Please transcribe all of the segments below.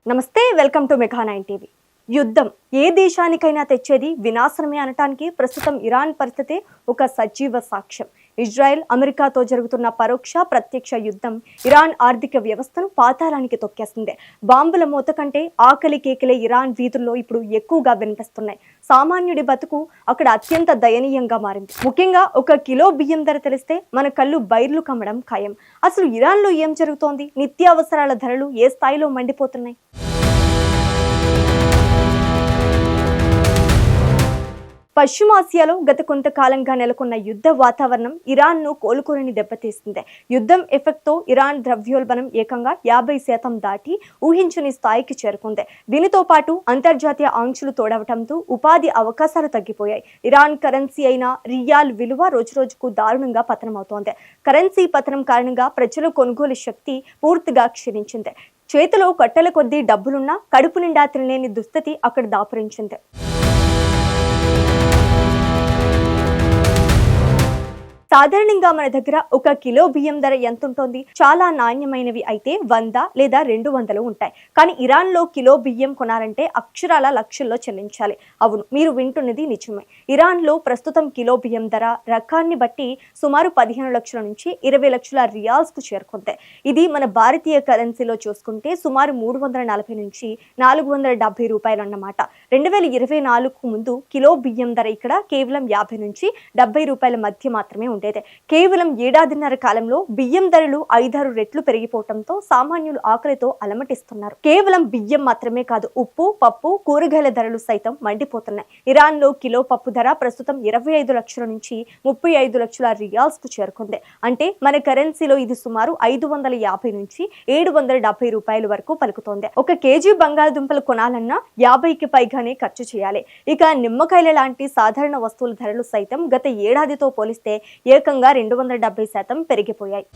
నమస్తే, welcome to మెగా9 TV. యుద్ధం ఏ దేశానికైనా తెచ్చేది వినాశనమే అనటానికి ప్రస్తుతం ఇరాన్ పరిస్థితి ఒక సజీవ సాక్ష్యం. ఇజ్రాయెల్, అమెరికాతో జరుగుతున్న పరోక్ష ప్రత్యక్ష యుద్ధం ఇరాన్ ఆర్థిక వ్యవస్థను పాతాళానికి తొక్కేస్తుంది. బాంబుల మూత కంటే ఆకలి కేకలే ఇరాన్ వీధుల్లో ఇప్పుడు ఎక్కువగా వినిపిస్తున్నాయి. సామాన్యుడి బతుకు అక్కడ అత్యంత దయనీయంగా మారింది. ముఖ్యంగా ఒక కిలో బియ్యం ధర తెలిస్తే మన కళ్ళు బైర్లు కమ్మడం ఖాయం. అసలు ఇరాన్లో ఏం జరుగుతోంది? నిత్యావసరాల ధరలు ఏ స్థాయిలో మండిపోతున్నాయి? పశ్చిమాసియాలో గత కొంతకాలంగా నెలకొన్న యుద్ధ వాతావరణం ఇరాన్ను కోలుకోని దెబ్బతీస్తుంది. యుద్ధం ఎఫెక్ట్తో ఇరాన్ ద్రవ్యోల్బణం ఏకంగా 50% దాటి ఊహించని స్థాయికి చేరుకుంది. దీనితో పాటు అంతర్జాతీయ ఆంక్షలు తోడవటంతో ఉపాధి అవకాశాలు తగ్గిపోయాయి. ఇరాన్ కరెన్సీ అయిన రియాల్ విలువ రోజురోజుకు దారుణంగా పతనమవుతోంది. కరెన్సీ పతనం కారణంగా ప్రజల కొనుగోలు శక్తి పూర్తిగా క్షీణించింది. చేతిలో కట్టెల కొద్దీ డబ్బులున్నా కడుపు నిండా తినలేని దుస్థితి అక్కడ దాపురించింది. సాధారణంగా మన దగ్గర ఒక కిలో బియ్యం ధర ఎంత ఉంటుంది? చాలా నాణ్యమైనవి అయితే 100 లేదా 200 ఉంటాయి. కానీ ఇరాన్ లో కిలో బియ్యం కొనాలంటే అక్షరాల లక్షల్లో చెల్లించాలి. అవును, మీరు వింటున్నది నిజమే. ఇరాన్ లో ప్రస్తుతం కిలో బియ్యం ధర రకాన్ని బట్టి సుమారు 15 లక్షల నుంచి 20 లక్షల రియాల్స్ కు చేరుకుంది. ఇది మన భారతీయ కరెన్సీలో చూసుకుంటే సుమారు 340 నుంచి 470 రూపాయలు అన్నమాట. 2024 ముందు కిలో బియ్యం ధర ఇక్కడ కేవలం 50 నుంచి 70 రూపాయల మధ్య మాత్రమే ఉండేది. కేవలం ఏడాదిన్నర కాలంలో బియ్యం ధరలు 5-6 రెట్లు పెరిగిపోవడంతో సామాన్యులు ఆకలితో అలమటిస్తున్నారు. కేవలం బియ్యం మాత్రమే కాదు, ఉప్పు, పప్పు, కూరగాయల ధరలు సైతం మండిపోతున్నాయి. ఇరాన్ లో కిలో పప్పు ధర ప్రస్తుతం 25 లక్షల నుంచి 35 లక్షల రియాల్స్ కు చేరుకుంది. అంటే మన కరెన్సీలో ఇది సుమారు 550 నుంచి 770 రూపాయల వరకు పలుకుతోంది. ఒక కేజీ బంగాళదుంపలు కొనాలన్నా 50కి పైగానే ఖర్చు చేయాలి. ఇక నిమ్మకాయల లాంటి సాధారణ వస్తువుల ధరలు సైతం గత ఏడాదితో పోలిస్తే ఏకంగా 270% పెరిగిపోయాయి.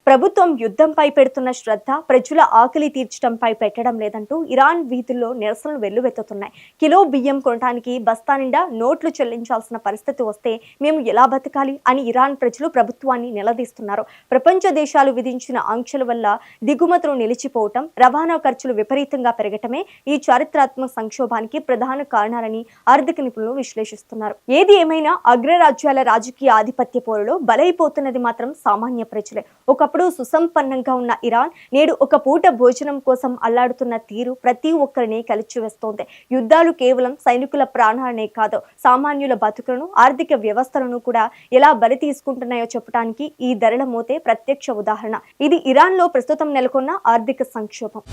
ప్రభుత్వం యుద్ధంపై పెడుతున్న శ్రద్ధ ప్రజల ఆకలి తీర్చడంపై పెట్టడం లేదంటూ ఇరాన్ వీధుల్లో నిరసనలు వెల్లువెత్తుతున్నాయి. కిలో బియ్యం కొనడానికి బస్తా నిండా నోట్లు చెల్లించాల్సిన పరిస్థితి వస్తే మేము ఎలా బతకాలి అని ఇరాన్ ప్రజలు ప్రభుత్వాన్ని నిలదీస్తున్నారు. ప్రపంచ దేశాలు విధించిన ఆంక్షల వల్ల దిగుమతులు నిలిచిపోవటం, రవాణా ఖర్చులు విపరీతంగా పెరగటమే ఈ చారిత్రాత్మక సంక్షోభానికి ప్రధాన కారణాలని ఆర్థిక నిపుణులు విశ్లేషిస్తున్నారు. ఏది ఏమైనా అగ్రరాజ్యాల రాజకీయ ఆధిపత్య పోరులో బలైపోతున్నది మాత్రం సామాన్య ప్రజలే. ఒకప్పుడు సుసంపన్నంగా ఉన్న ఇరాన్ నేడు ఒక పూట భోజనం కోసం అల్లాడుతున్న తీరు ప్రతి ఒక్కరిని కలిచివేస్తోంది. యుద్ధాలు కేవలం సైనికుల ప్రాణాలనే కాదు, సామాన్యుల బతుకులను, ఆర్థిక వ్యవస్థలను కూడా ఎలా బలి తీసుకుంటున్నాయో చెప్పడానికి ఈ ధరల మోతే ప్రత్యక్ష ఉదాహరణ. ఇది ఇరాన్ లో ప్రస్తుతం నెలకొన్న ఆర్థిక సంక్షోభం.